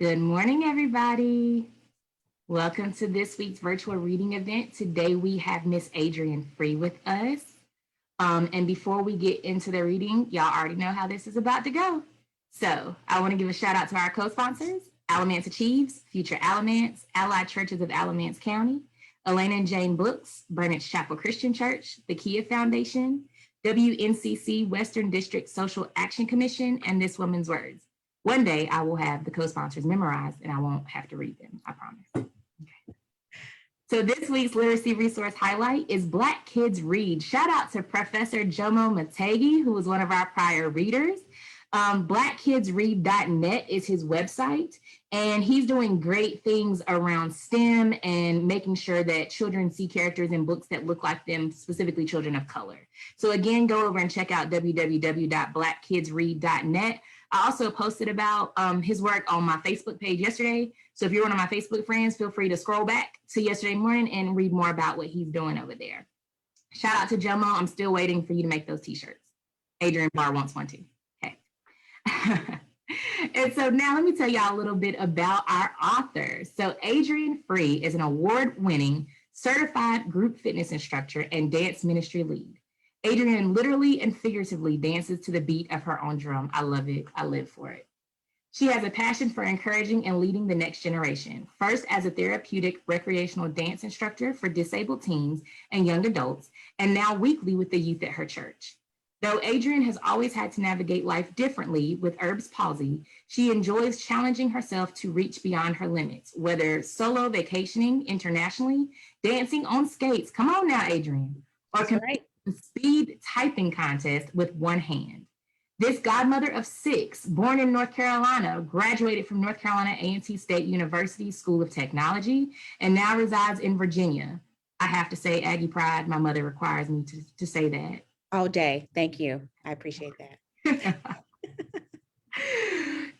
Good morning, everybody. Welcome to this week's virtual reading event. Today we have Miss Adrianne Free with us. And before we get into the reading, y'all already know how this is about to go. So I want to give a shout out to our co-sponsors, Alamance Achieves, Future Alamance, Allied Churches of Alamance County, Elena and Jane Books, Burnett Chapel Christian Church, the Kia Foundation, WNCC Western District Social Action Commission, and This Woman's Words. One day I will have the co-sponsors memorized and I won't have to read them, I promise. Okay. So this week's literacy resource highlight is Black Kids Read. Shout out to Professor Jomo Mategi, who was one of our prior readers. Blackkidsread.net is his website, and he's doing great things around STEM and making sure that children see characters in books that look like them, specifically children of color. So again, go over and check out www.blackkidsread.net. I also posted about his work on my Facebook page yesterday. So if you're one of my Facebook friends, feel free to scroll back to yesterday morning and read more about what he's doing over there. Shout out to Jomo. I'm still waiting for you to make those t-shirts. Adrianne Barr wants one too. Okay. And so now let me tell y'all a little bit about our author. So Adrianne Free is an award-winning certified group fitness instructor and dance ministry lead. Adrianne literally and figuratively dances to the beat of her own drum. I love it. I live for it. She has a passion for encouraging and leading the next generation, first as a therapeutic recreational dance instructor for disabled teens and young adults, and now weekly with the youth at her church. Though Adrianne has always had to navigate life differently with Erb's palsy, she enjoys challenging herself to reach beyond her limits, whether solo vacationing internationally, dancing on skates, come on now, Adrianne, or the speed typing contest with one hand. This godmother of 6, born in North Carolina, graduated from North Carolina A&T State University School of Technology, and now resides in Virginia. I have to say, Aggie Pride, my mother requires me to say that. All day. Thank you. I appreciate that.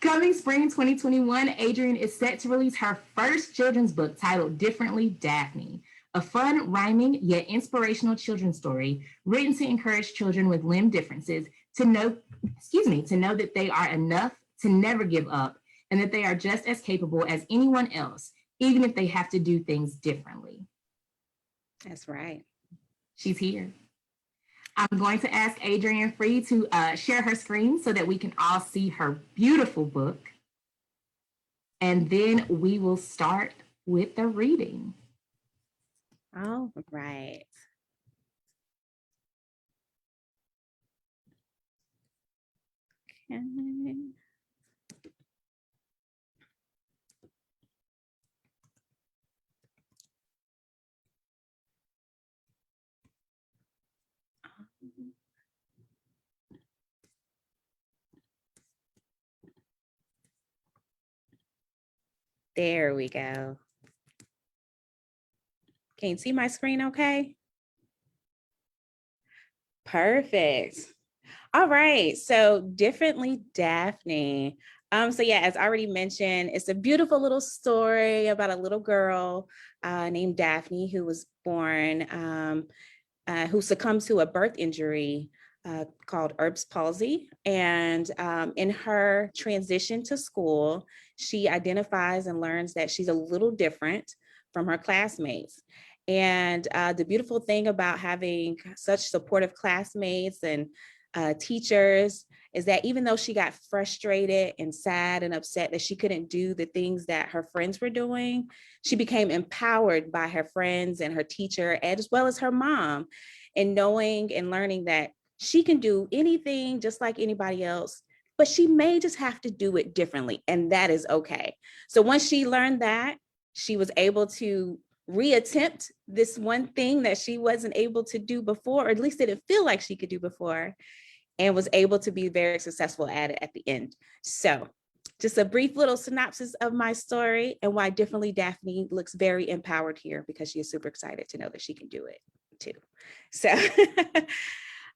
Coming spring 2021, Adrianne is set to release her first children's book titled Differently Daphne, a fun, rhyming, yet inspirational children's story written to encourage children with limb differences to know that they are enough, to never give up, and that they are just as capable as anyone else, even if they have to do things differently. That's right. She's here. I'm going to ask Adrianne Free to share her screen so that we can all see her beautiful book. And then we will start with the reading. All right. Okay. There we go. Can you see my screen okay? Perfect. All right, so Differently Daphne. So yeah, as I already mentioned, it's a beautiful little story about a little girl named Daphne who was born, who succumbed to a birth injury called Erb's palsy. And in her transition to school, she identifies and learns that she's a little different from her classmates. And the beautiful thing about having such supportive classmates and teachers is that even though she got frustrated and sad and upset that she couldn't do the things that her friends were doing, she became empowered by her friends and her teacher, as well as her mom, in knowing and learning that she can do anything just like anybody else, but she may just have to do it differently, and that is okay. So once she learned that, she was able to reattempt this one thing that she wasn't able to do before, or at least didn't feel like she could do before, and was able to be very successful at it at the end. So just a brief little synopsis of my story and why Differently Daphne looks very empowered here, because she is super excited to know that she can do it too. So,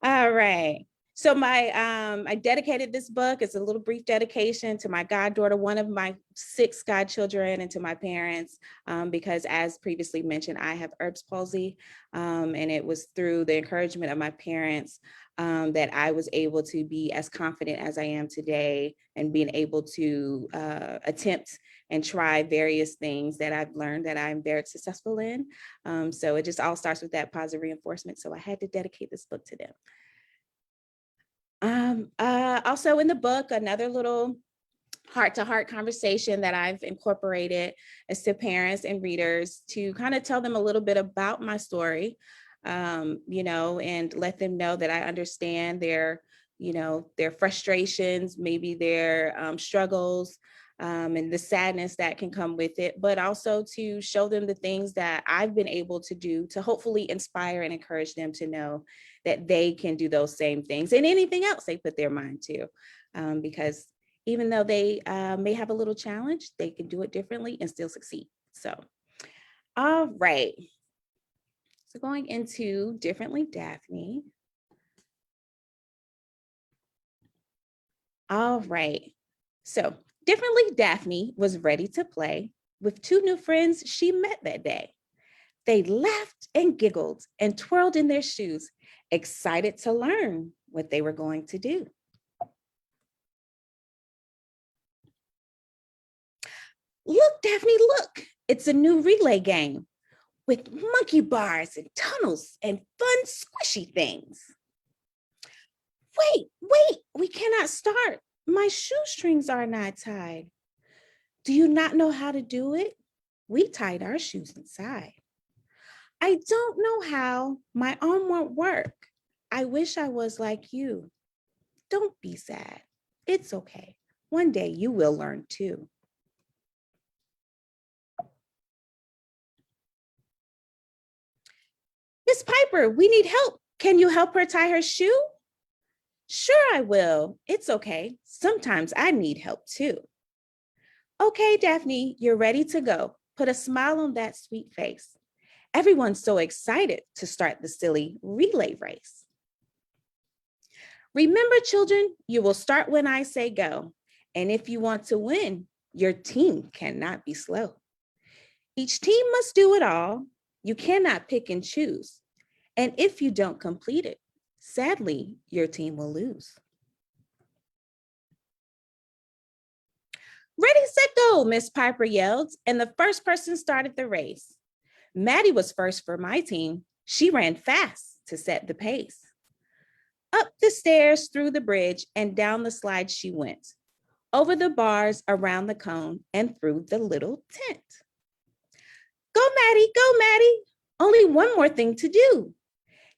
all right. So I dedicated this book. It's a little brief dedication to my goddaughter, one of my 6 godchildren, and to my parents, because as previously mentioned, I have Erb's palsy, and it was through the encouragement of my parents that I was able to be as confident as I am today, and being able to attempt and try various things that I've learned that I'm very successful in. So it just all starts with that positive reinforcement. So I had to dedicate this book to them. Also in the book, another little heart-to-heart conversation that I've incorporated is to parents and readers to kind of tell them a little bit about my story, and let them know that I understand their frustrations, maybe their struggles, and the sadness that can come with it, but also to show them the things that I've been able to do to hopefully inspire and encourage them to know that they can do those same things and anything else they put their mind to, because even though they may have a little challenge, they can do it differently and still succeed. So, all right. So going into Differently Daphne. All right. So Differently Daphne was ready to play with 2 new friends she met that day. They laughed and giggled and twirled in their shoes, excited to learn what they were going to do. Look, Daphne, look, it's a new relay game with monkey bars and tunnels and fun squishy things. Wait, we cannot start. My shoestrings are not tied. Do you not know how to do it? We tied our shoes inside. I don't know how. My arm won't work. I wish I was like you. Don't be sad. It's okay. One day you will learn too. Miss Piper, we need help. Can you help her tie her shoe? Sure, I will. It's okay. Sometimes I need help too. Okay, Daphne, you're ready to go. Put a smile on that sweet face. Everyone's so excited to start the silly relay race. Remember, children, you will start when I say go. And if you want to win, your team cannot be slow. Each team must do it all. You cannot pick and choose. And if you don't complete it, sadly, your team will lose. Ready, set, go, Miss Piper yelled, and the first person started the race. Maddie was first for my team. She ran fast to set the pace. Up the stairs, through the bridge, and down the slide she went, over the bars, around the cone, and through the little tent. Go, Maddie. Only one more thing to do.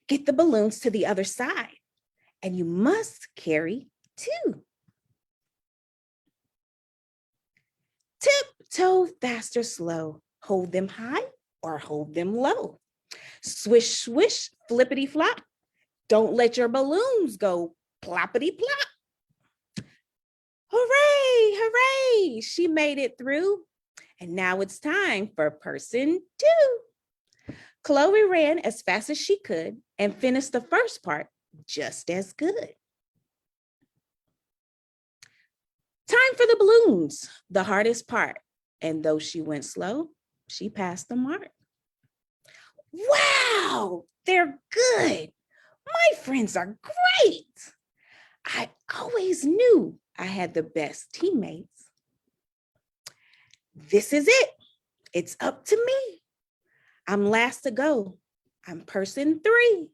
Get the balloons to the other side, and you must carry 2. Tiptoe fast or slow. Hold them high or hold them low. Swish, swish, flippity flop. Don't let your balloons go ploppity plop. Hooray! She made it through. And now it's time for person 2. Chloe ran as fast as she could and finished the first part just as good. Time for the balloons, the hardest part. And though she went slow, she passed the mark. Wow, they're good. My friends are great. I always knew I had the best teammates. This is it. It's up to me. I'm last to go. I'm person 3.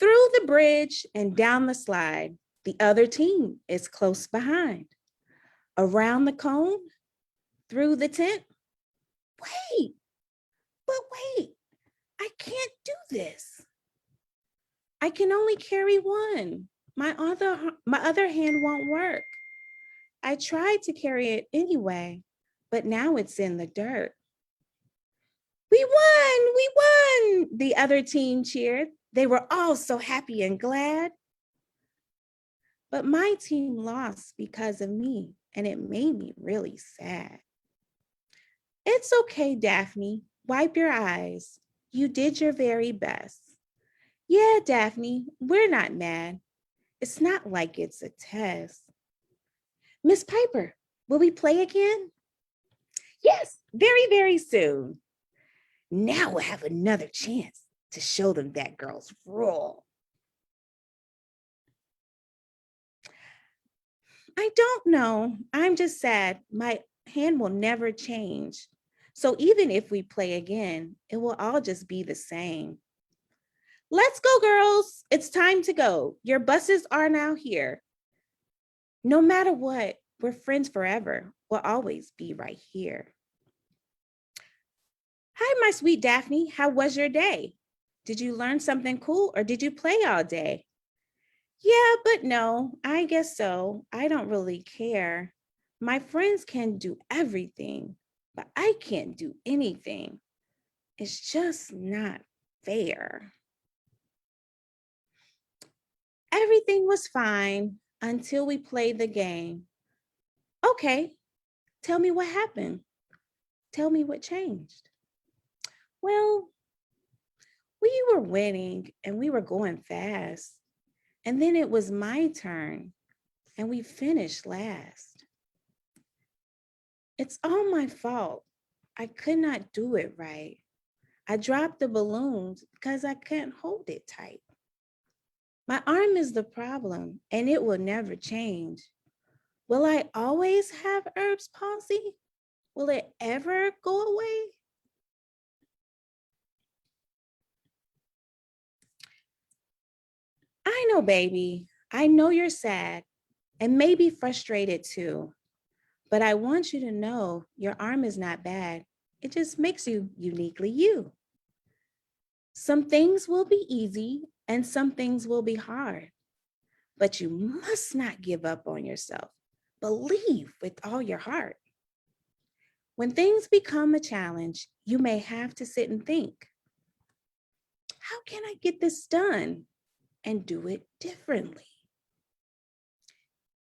Through the bridge and down the slide, the other team is close behind. Around the cone, through the tent. Wait, I can't do this. I can only carry one. My other hand won't work. I tried to carry it anyway, but now it's in the dirt. We won, the other team cheered. They were all so happy and glad. But my team lost because of me, and it made me really sad. It's okay, Daphne. Wipe your eyes. You did your very best. Yeah, Daphne, we're not mad. It's not like it's a test. Miss Piper, will we play again? Yes, very, very soon. Now we'll have another chance to show them that girl's role. I don't know. I'm just sad. My hand will never change. So even if we play again, it will all just be the same. Let's go, girls. It's time to go. Your buses are now here. No matter what, we're friends forever. We'll always be right here. Hi, my sweet Daphne. How was your day? Did you learn something cool or did you play all day? Yeah, but no, I guess so. I don't really care. My friends can do everything, but I can't do anything. It's just not fair. Everything was fine until we played the game. Okay, tell me what happened. Tell me what changed. Well, we were winning and we were going fast. And then it was my turn and we finished last. It's all my fault. I could not do it right. I dropped the balloons because I can't hold it tight. My arm is the problem and it will never change. Will I always have Erb's palsy? Will it ever go away? I know, baby. I know you're sad and maybe frustrated too. But I want you to know your arm is not bad. It just makes you uniquely you. Some things will be easy and some things will be hard. But you must not give up on yourself. Believe with all your heart. When things become a challenge, you may have to sit and think, how can I get this done and do it differently?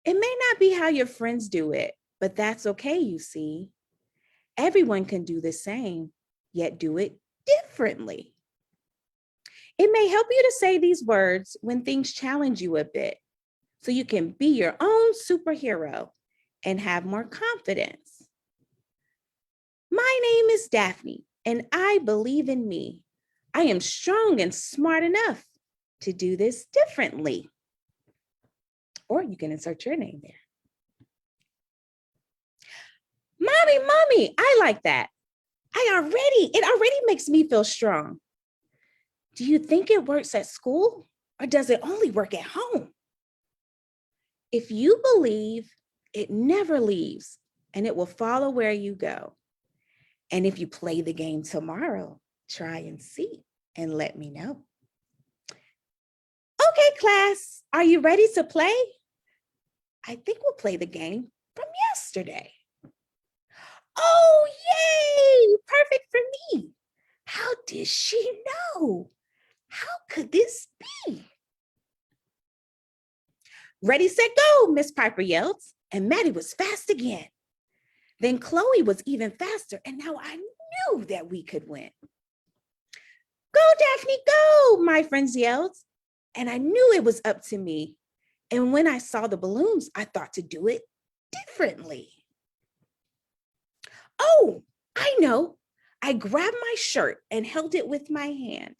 It may not be how your friends do it, but that's okay, you see. Everyone can do the same, yet do it differently. It may help you to say these words when things challenge you a bit, so you can be your own superhero and have more confidence. My name is Daphne, and I believe in me. I am strong and smart enough to do this differently. Or you can insert your name there. Mommy, I like that. It already makes me feel strong. Do you think it works at school or does it only work at home? If you believe, it never leaves and it will follow where you go. And if you play the game tomorrow, try and see and let me know. Okay, class, are you ready to play? I think we'll play the game from yesterday. Oh, yay! Perfect for me. How did she know? How could this be? Ready, set, go, Miss Piper yelled, and Maddie was fast again. Then Chloe was even faster, and now I knew that we could win. Go, Daphne, go, my friends yelled, and I knew it was up to me. And when I saw the balloons, I thought to do it differently. Oh, I know. I grabbed my shirt and held it with my hand.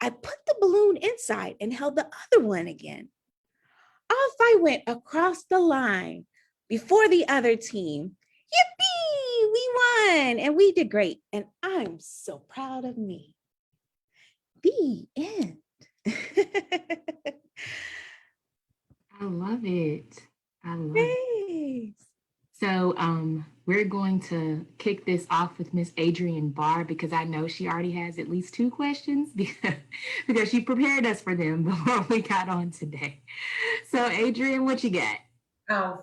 I put the balloon inside and held the other one again. Off I went across the line before the other team. Yippee! We won and we did great. And I'm so proud of me. The end. I love it. I love it. Thanks. So we're going to kick this off with Miss Adrianne Barr because I know she already has at least 2 questions because she prepared us for them before we got on today. So Adrianne, what you got?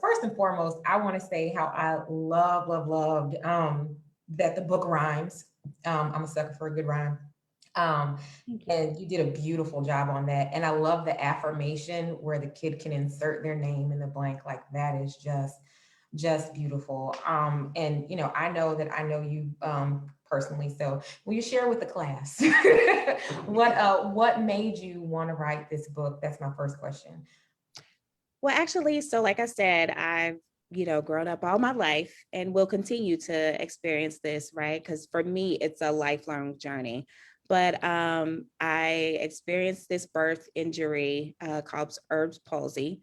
First and foremost, I want to say how I loved that the book rhymes. I'm a sucker for a good rhyme. And you did a beautiful job on that. And I love the affirmation where the kid can insert their name in the blank. Like that is just beautiful. And I know you personally. So will you share with the class what made you want to write this book? That's my first question. Well, actually, so like I said, I've, grown up all my life and will continue to experience this, right? Because for me, it's a lifelong journey. But I experienced this birth injury called Erb's palsy.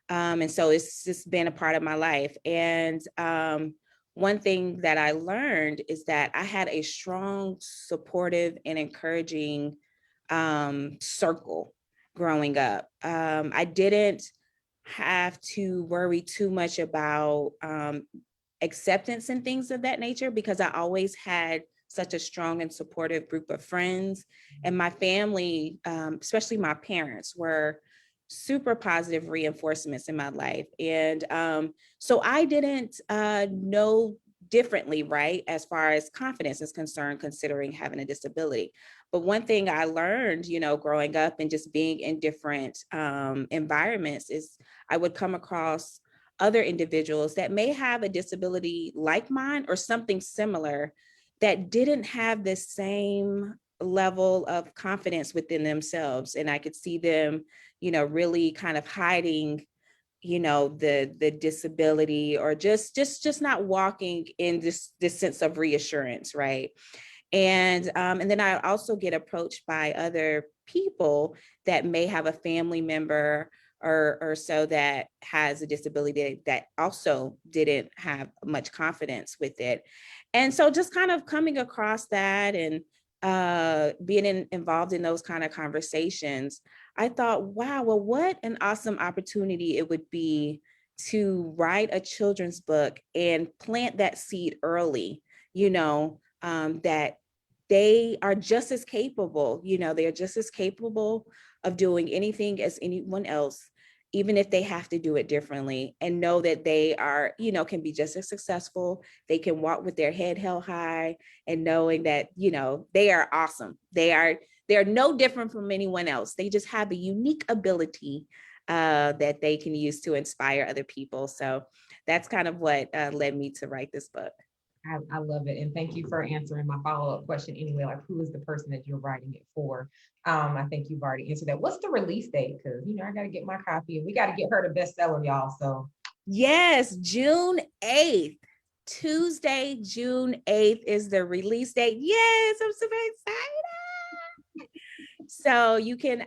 And so it's just been a part of my life. And one thing that I learned is that I had a strong, supportive, and encouraging circle growing up. I didn't have to worry too much about acceptance and things of that nature because I always had such a strong and supportive group of friends. And my family, especially my parents, were super positive reinforcements in my life. And so I didn't know differently, right, as far as confidence is concerned, considering having a disability. But one thing I learned, growing up and just being in different environments is I would come across other individuals that may have a disability like mine or something similar that didn't have the same level of confidence within themselves. And I could see them, really kind of hiding, the disability or just not walking in this sense of reassurance, right? And then I also get approached by other people that may have a family member or so that has a disability that also didn't have much confidence with it. And so just kind of coming across that and being involved in those kind of conversations, I thought, wow, well, what an awesome opportunity it would be to write a children's book and plant that seed early, that they are just as capable, they're just as capable of doing anything as anyone else, even if they have to do it differently, and know that they are, can be just as successful. They can walk with their head held high and knowing that, they are awesome. They're no different from anyone else. They just have a unique ability that they can use to inspire other people. So that's kind of what led me to write this book. I love it. And thank you for answering my follow-up question anyway, like who is the person that you're writing it for? I think you've already answered that. What's the release date? Because, I got to get my copy and we got to get her the bestseller, y'all. So yes, June 8th. Tuesday, June 8th is the release date. Yes, I'm super excited. So you can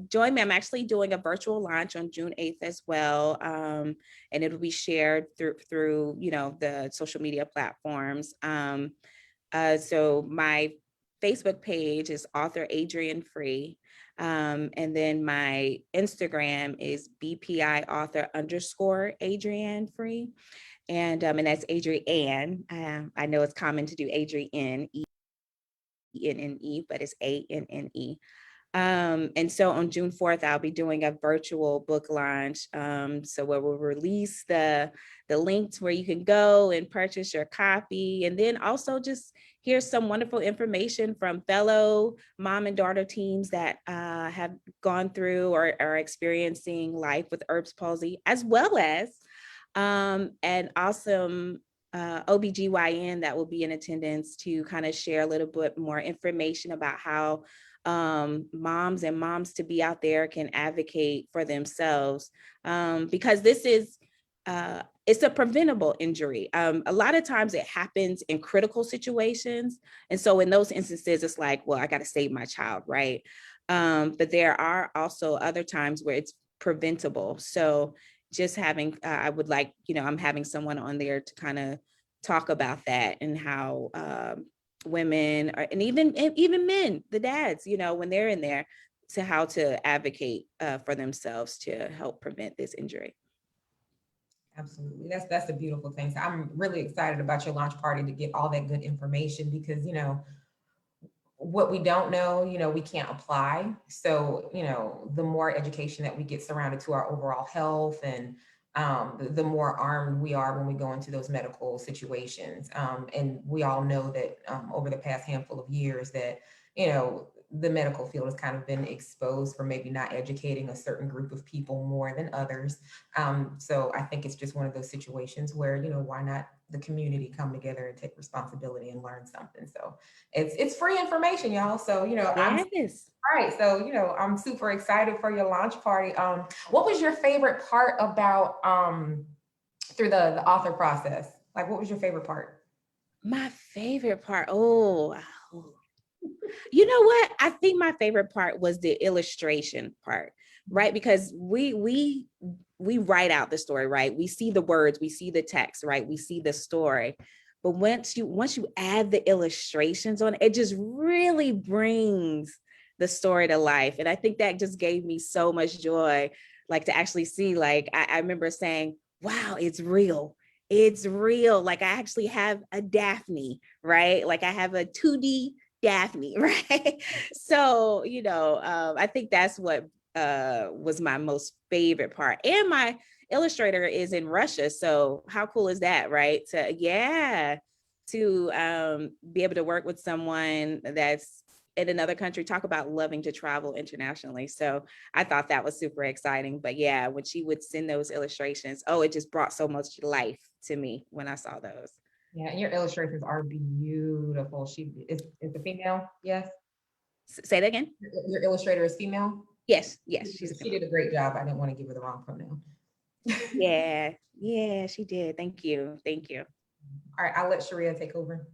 join me. I'm actually doing a virtual launch on June 8th as well. And it'll be shared through the social media platforms. So my Facebook page is author Adrianne Free. And then my Instagram is BPI author _ Adrianne Free. And that's Adrianne. I know it's common to do Adrienne, E-N-N-E, but it's A-N-N-E. And so on June 4th, I'll be doing a virtual book launch. So where we'll release the links where you can go and purchase your copy. And then also just here's some wonderful information from fellow mom and daughter teams that have gone through or are experiencing life with Erb's palsy, as well as an awesome OBGYN that will be in attendance to kind of share a little bit more information about how moms and moms to be out there can advocate for themselves, because this is it's a preventable injury. A lot of times it happens in critical situations. And so in those instances, it's like, well, I got to save my child, right? But there are also other times where it's preventable. So just having, I would like, I'm having someone on there to kind of talk about that and how women are, and even men, the dads, when they're in there, to how to advocate for themselves to help prevent this injury. absolutely. That's a beautiful thing. So I'm really excited about your launch party to get all that good information because, what we don't know, we can't apply. So, the more education that we get surrounded to our overall health and the more armed we are when we go into those medical situations. And we all know that over the past handful of years that, the medical field has kind of been exposed for maybe not educating a certain group of people more than others. So I think it's just one of those situations where, why not the community come together and take responsibility and learn something. So it's free information, y'all. So, I'm Yes. right. So, I'm super excited for your launch party. What was your favorite part about through the author process? Like, what was your favorite part? My favorite part. Oh, you know what? I think my favorite part was the illustration part, right? Because we write out the story, right? We see the words, we see the text, right? We see the story. But once you add the illustrations on, it just really brings the story to life. And I think that just gave me so much joy, like to actually see, like I remember saying, wow, it's real. It's real. Like I actually have a Daphne, right? Like I have a 2D Daphne, right? So, I think that's what was my most favorite part. And my illustrator is in Russia. So how cool is that, right? To be able to work with someone that's in another country, talk about loving to travel internationally. So I thought that was super exciting. But yeah, when she would send those illustrations, it just brought so much life to me when I saw those. Yeah, and your illustrations are beautiful. She is a female, yes? Say that again. Your illustrator is female? Yes, She did a great job. I didn't want to give her the wrong pronoun. Yeah, she did. Thank you. All right, I'll let Sharia take over.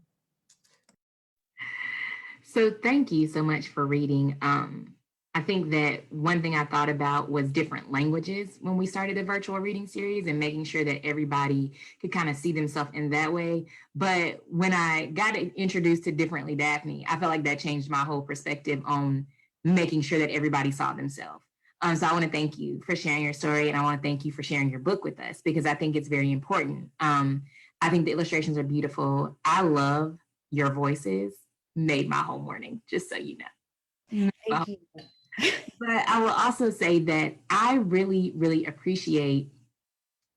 So thank you so much for reading. I think that one thing I thought about was different languages when we started the virtual reading series and making sure that everybody could kind of see themselves in that way. But when I got introduced to Differently Daphne, I felt like that changed my whole perspective on making sure that everybody saw themselves. So I want to thank you for sharing your story, and I want to thank you for sharing your book with us because I think it's very important. I think the illustrations are beautiful. I love your voices. Made my whole morning, just so you know. Thank you. But I will also say that I really, really appreciate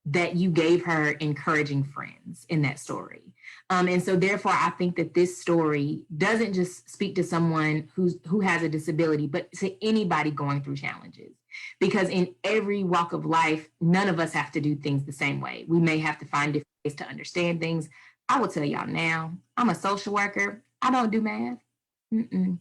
that you gave her encouraging friends in that story. And so therefore, I think that this story doesn't just speak to someone who has a disability, but to anybody going through challenges. Because in every walk of life, none of us have to do things the same way. We may have to find different ways to understand things. I will tell y'all now, I'm a social worker. I don't do math. Mm-mm.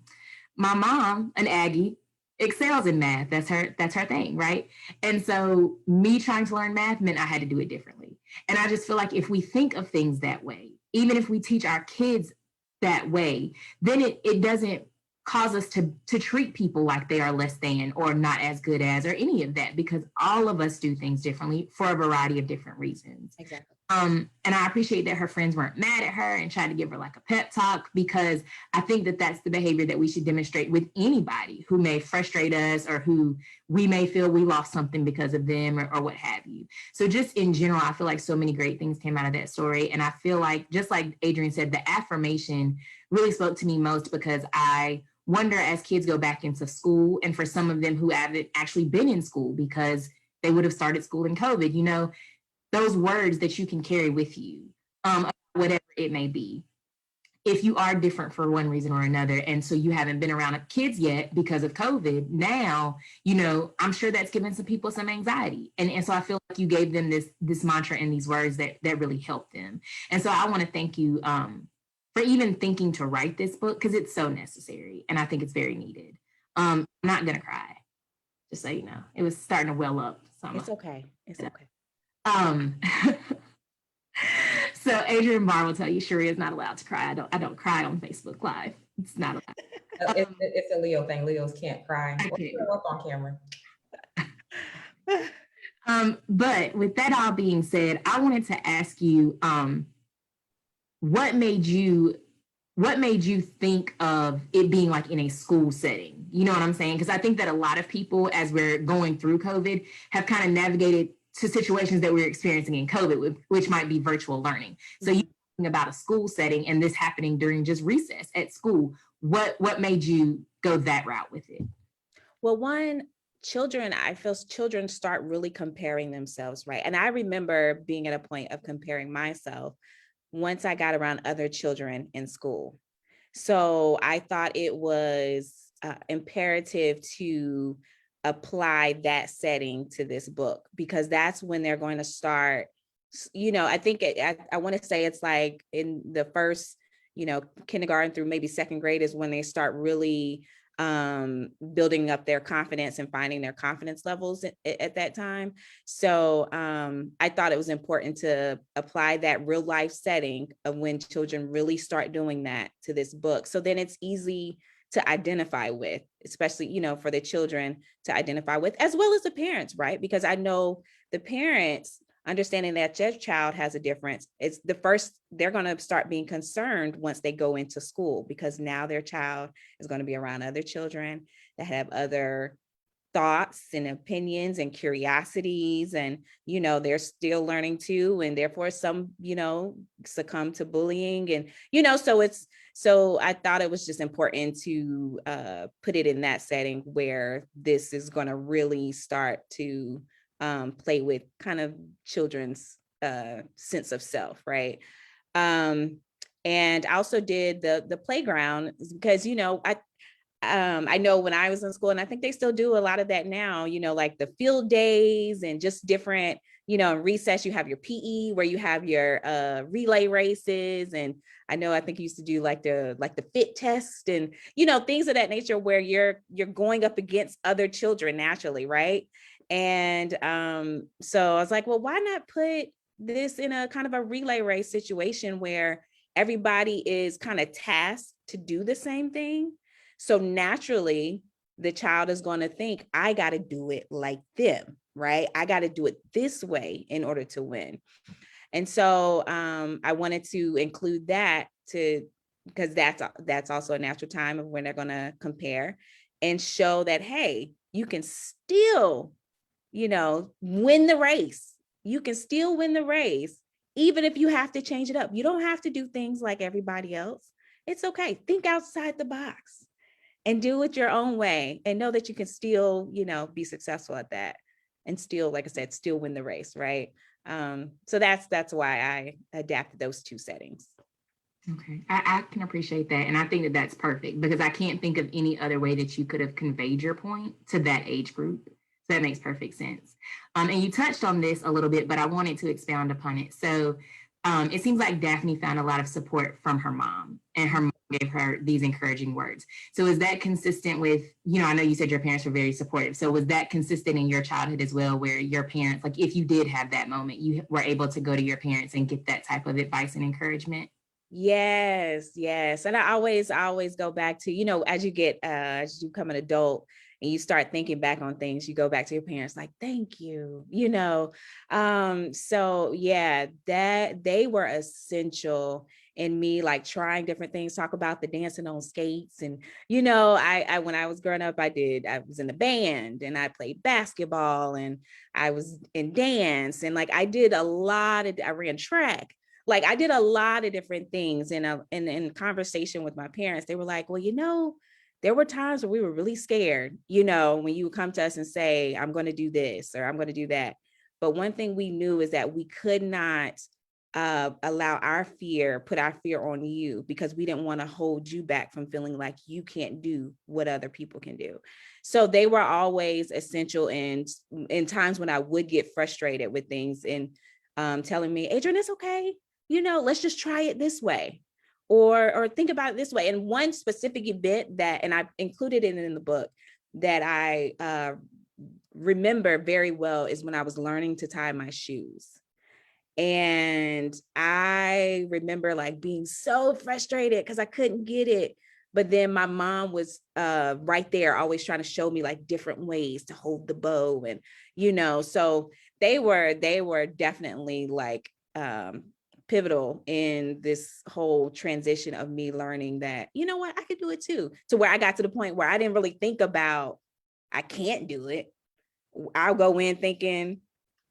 My mom, an Aggie, excels in math. That's her thing, right? And so me trying to learn math meant I had to do it differently. And I just feel like if we think of things that way, even if we teach our kids that way, then it doesn't cause us to treat people like they are less than or not as good as or any of that, because all of us do things differently for a variety of different reasons. Exactly. And I appreciate that her friends weren't mad at her and tried to give her like a pep talk, because I think that that's the behavior that we should demonstrate with anybody who may frustrate us or who we may feel we lost something because of them or what have you. So just in general, I feel like so many great things came out of that story. And I feel like, just like Adrianne said, the affirmation really spoke to me most because I wonder as kids go back into school, and for some of them who haven't actually been in school because they would have started school in COVID, those words that you can carry with you, whatever it may be. If you are different for one reason or another, and so you haven't been around kids yet because of COVID, now, I'm sure that's given some people some anxiety. And so I feel like you gave them this mantra and these words that really helped them. And so I want to thank you for even thinking to write this book, because it's so necessary and I think it's very needed. I'm not going to cry, just so you know. It was starting to well up. So It's okay. It's okay. So Adrianne Barr will tell you Sharia is not allowed to cry. I don't cry on Facebook Live. It's not allowed. It's a Leo thing. Leos can't cry. Okay. Up on camera. But with that all being said, I wanted to ask you, what made you think of it being like in a school setting? You know what I'm saying? Because I think that a lot of people, as we're going through COVID, have kind of navigated to situations that we're experiencing in COVID, which might be virtual learning. So you thinking about a school setting and this happening during just recess at school. What made you go that route with it? Well, I feel children start really comparing themselves, right? And I remember being at a point of comparing myself once I got around other children in school. So I thought it was imperative to apply that setting to this book, because that's when they're going to start, I think I want to say it's like in the first, kindergarten through maybe second grade is when they start really building up their confidence and finding their confidence levels at that time. So I thought it was important to apply that real life setting of when children really start doing that to this book. So then it's easy to identify with, especially, for the children to identify with, as well as the parents, right? Because I know the parents understanding that their child has a difference. It's the first, they're going to start being concerned once they go into school, because now their child is going to be around other children that have other thoughts and opinions and curiosities, and they're still learning too, and therefore some succumb to bullying, and so I thought it was just important to put it in that setting where this is going to really start to play with kind of children's sense of self, right? And I also did the playground, because I know when I was in school, and I think they still do a lot of that now, like the field days and just different, in recess, you have your PE where you have your relay races. And I think you used to do like the fit test and, things of that nature where you're going up against other children naturally. Right. And so I was like, well, why not put this in a kind of a relay race situation where everybody is kind of tasked to do the same thing? So naturally, the child is going to think, I got to do it like them, right? I got to do it this way in order to win. And so I wanted to include that because that's also a natural time of when they're going to compare and show that, hey, you can still, win the race. You can still win the race, even if you have to change it up. You don't have to do things like everybody else. It's okay. Think outside the box and do it your own way, and know that you can still, be successful at that and still, like I said, still win the race, right? So that's why I adapted those two settings. Okay, I can appreciate that. And I think that that's perfect, because I can't think of any other way that you could have conveyed your point to that age group. So that makes perfect sense. And you touched on this a little bit, but I wanted to expound upon it. So it seems like Daphne found a lot of support from her mom, and her mom gave her these encouraging words. So is that consistent with, I know you said your parents were very supportive. So was that consistent in your childhood as well, where your parents, like if you did have that moment, you were able to go to your parents and get that type of advice and encouragement? Yes. And I always go back to, as you become an adult and you start thinking back on things, you go back to your parents like, thank you, so yeah, that they were essential in me, like trying different things, talk about the dancing on skates. And, I when I was growing up, I was in the band and I played basketball and I was in dance. And like, I ran track. Like I did a lot of different things. And in conversation with my parents, they were like, well, there were times where we were really scared, when you would come to us and say, I'm going to do this or I'm going to do that. But one thing we knew is that we could not put our fear on you, because we didn't want to hold you back from feeling like you can't do what other people can do. So they were always essential in times when I would get frustrated with things and telling me, Adrianne, it's okay. Let's just try it this way, or think about it this way. And one specific event and I included it in the book that I remember very well is when I was learning to tie my shoes. And I remember like being so frustrated because I couldn't get it. But then my mom was right there, always trying to show me like different ways to hold the bow. And, so they were definitely like pivotal in this whole transition of me learning that, I could do it too. To where I got to the point where I didn't really think about, I can't do it. I'll go in thinking,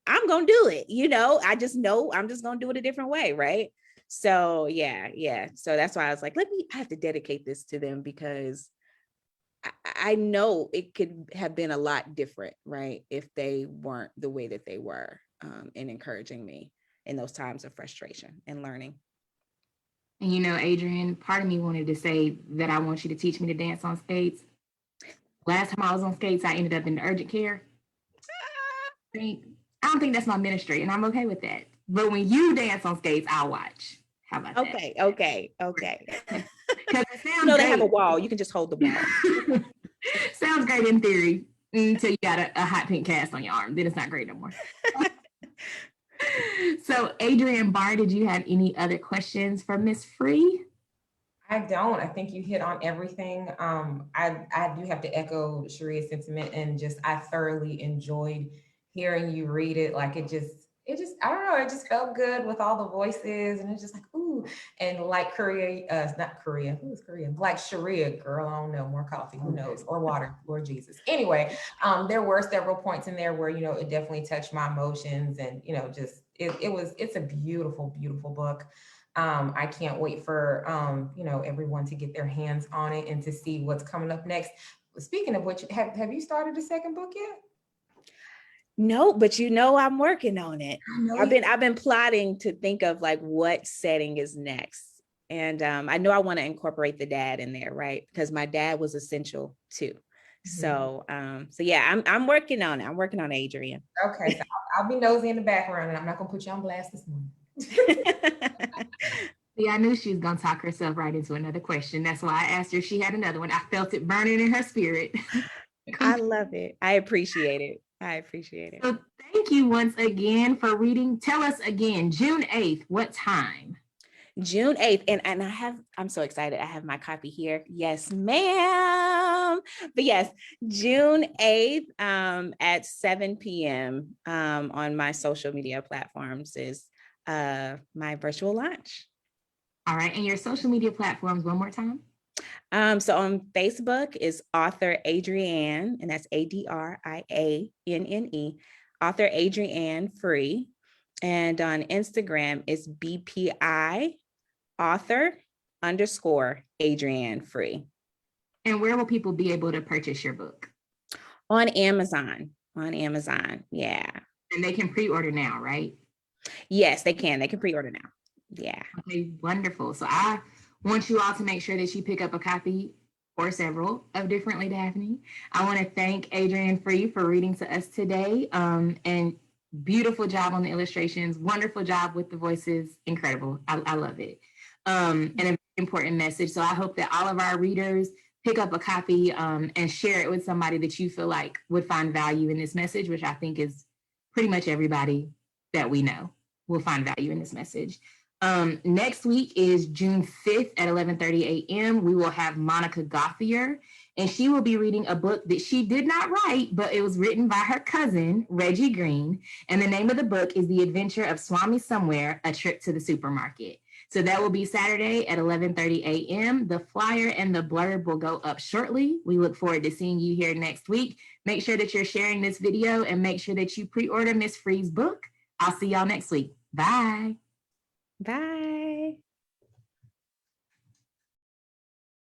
I'm going to do it. I just know I'm just going to do it a different way. Right. So yeah. So that's why I was like, I have to dedicate this to them, because I know it could have been a lot different, right, if they weren't the way that they were in encouraging me in those times of frustration and learning. And Adrianne, part of me wanted to say that I want you to teach me to dance on skates, Last time I was on skates, I ended up in urgent care. I don't think that's my ministry, and I'm okay with that. But when you dance on skates, I'll watch. How about that? Okay. Because it You sounds know, they have a great. wall. You can just hold the wall. Sounds great in theory until you got a hot pink cast on your arm. Then it's not great no more. So, Adrianne Barr, did you have any other questions for Miss Free? I don't. I think you hit on everything. I do have to echo Sharia's sentiment, and just I thoroughly enjoyed hearing you read it. Like I don't know, it just felt good with all the voices, and it's just like, ooh, and like Korea, not Korea, who is Korea? Like Sharia, girl, I don't know, more coffee, who knows, or water, Lord Jesus. Anyway, there were several points in there where, you know, it definitely touched my emotions, and, you know, just it's a beautiful, beautiful book. I can't wait for, you know, everyone to get their hands on it and to see what's coming up next. Speaking of which, have you started the second book yet? No, but you know, I'm working on it. I know I've been plotting to think of like what setting is next. And I know I want to incorporate the dad in there, right? Because my dad was essential too. So yeah, I'm working on it. I'm working on Adrianne. Okay, so I'll be nosy in the background, and I'm not gonna put you on blast this morning. See, I knew she was going to talk herself right into another question. That's why I asked her if she had another one. I felt it burning in her spirit. I love it. I appreciate it. So thank you once again for reading. Tell us again, June 8th, what time? June 8th. And I'm so excited. I have my copy here. Yes, ma'am. But yes, June 8th at 7 p.m. On my social media platforms is my virtual launch. All right. And your social media platforms one more time? So on Facebook is author Adrianne, and that's ADRIANNE, author Adrianne Free. And on Instagram is BPI author _ Adrianne Free. And where will people be able to purchase your book? On Amazon. Yeah. And they can pre-order now, right? Yes, they can. They can pre-order now. Yeah. Okay, wonderful. So I want you all to make sure that you pick up a copy or several of Differently Daphne. I want to thank Adrianne Free for reading to us today. And beautiful job on the illustrations. Wonderful job with the voices. Incredible. I love it. And a very important message. So I hope that all of our readers pick up a copy and share it with somebody that you feel like would find value in this message, which I think is pretty much everybody that we know will find value in this message. Next week is June 5th at 11:30 a.m. We will have Monica Gothier, and she will be reading a book that she did not write, but it was written by her cousin, Reggie Green. And the name of the book is The Adventure of Swami Somewhere, A Trip to the Supermarket. So that will be Saturday at 11:30 a.m. The flyer and the blurb will go up shortly. We look forward to seeing you here next week. Make sure that you're sharing this video and make sure that you pre-order Miss Free's book. I'll see y'all next week. Bye. Bye.